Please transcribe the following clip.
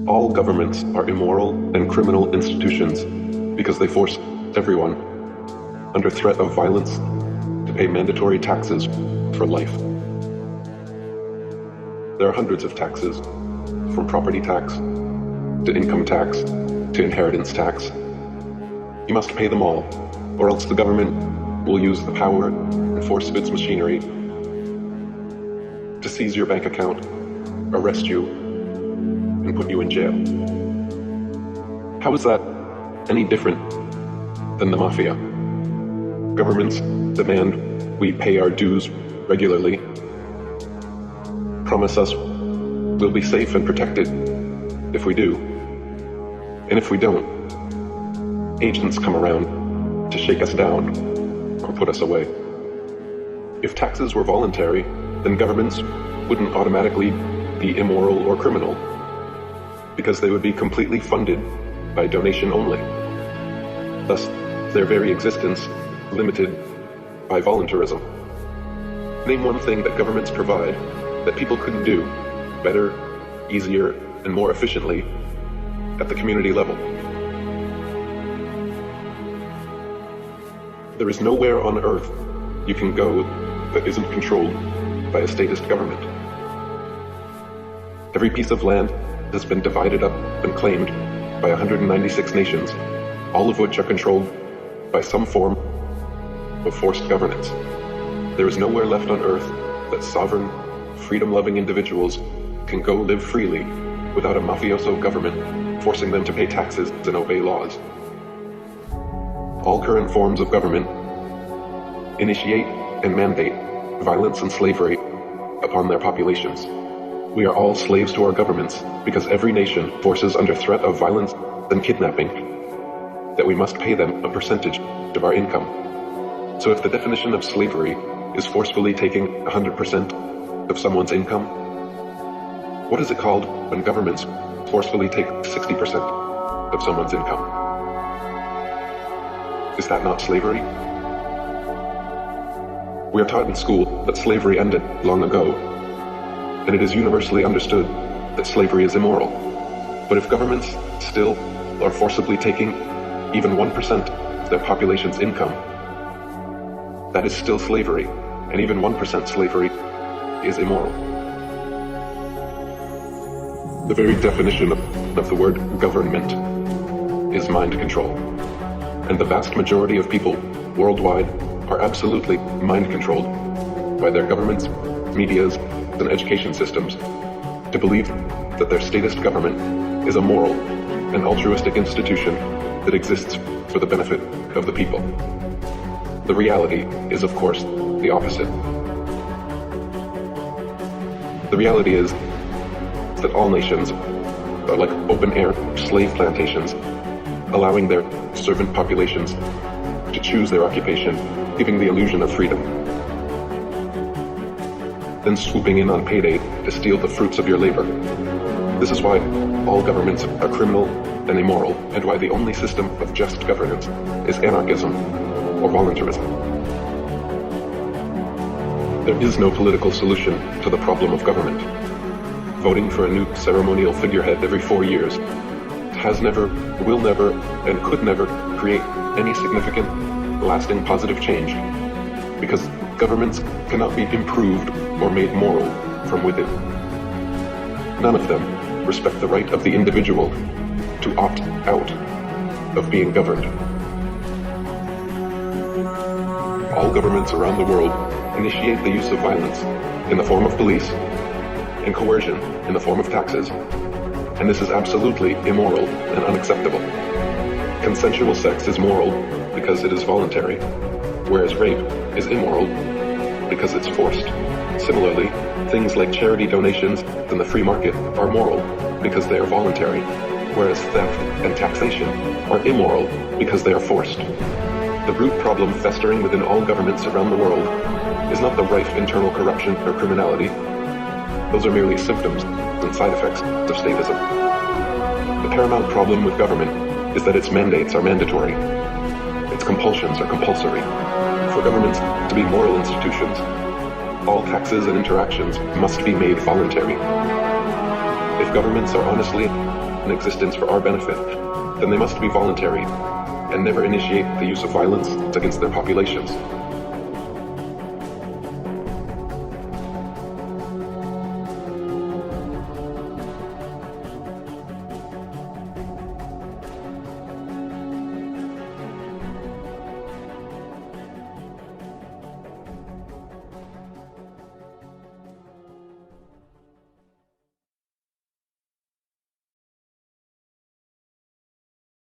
All governments are immoral and criminal institutions because they force everyone, under threat of violence, to pay mandatory taxes for life. There are hundreds of taxes, from property tax to income tax to inheritance tax. You must pay them all, or else the government will use the power and force of its machinery to seize your bank account, arrest you, and put you in jail. How is that any different than the mafia? Governments demand we pay our dues regularly, promise us we'll be safe and protected if we do, and if we don't, agents come around to shake us down or put us away. If taxes were voluntary, then governments wouldn't automatically be immoral or criminal, because they would be completely funded by donation only. Thus, their very existence limited by voluntarism. Name one thing that governments provide that people couldn't do better, easier, and more efficiently at the community level. There is nowhere on earth you can go that isn't controlled by a statist government. Every piece of land has been divided up and claimed by 196 nations, all of which are controlled by some form of forced governance. There is nowhere left on earth that sovereign, freedom-loving individuals can go live freely without a mafioso government forcing them to pay taxes and obey laws. All current forms of government initiate and mandate violence and slavery upon their populations. We are all slaves to our governments because every nation forces under threat of violence and kidnapping that we must pay them a percentage of our income. So if the definition of slavery is forcefully taking 100% of someone's income, what is it called when governments forcefully take 60% of someone's income? Is that not slavery? We are taught in school that slavery ended long ago, and it is universally understood that slavery is immoral. But if governments still are forcibly taking even 1% of their population's income, that is still slavery, and even 1% slavery is immoral. The very definition of the word government is mind control, and the vast majority of people worldwide are absolutely mind controlled by their governments, medias, and education systems to believe that their statist government is a moral and altruistic institution that exists for the benefit of the people. The reality is, of course, the opposite. The reality is that all nations are like open-air slave plantations, allowing their servant populations to choose their occupation, giving the illusion of freedom, then swooping in on payday to steal the fruits of your labor. This is why all governments are criminal and immoral, and why the only system of just governance is anarchism or voluntarism. There is no political solution to the problem of government. Voting for a new ceremonial figurehead every 4 years has never, will never, and could never create any significant, lasting positive change, because governments cannot be improved or made moral from within. None of them respect the right of the individual to opt out of being governed. All governments around the world initiate the use of violence in the form of police and coercion in the form of taxes, and this is absolutely immoral and unacceptable. Consensual sex is moral because it is voluntary, whereas rape is immoral because it's forced. Similarly, things like charity donations and the free market are moral because they are voluntary, whereas theft and taxation are immoral because they are forced. The root problem festering within all governments around the world is not the rife internal corruption or criminality. Those are merely symptoms and side effects of statism. The paramount problem with government is that its mandates are mandatory. Its compulsions are compulsory. For governments to be moral institutions, all taxes and interactions must be made voluntary. If governments are honestly in existence for our benefit, then they must be voluntary and never initiate the use of violence against their populations.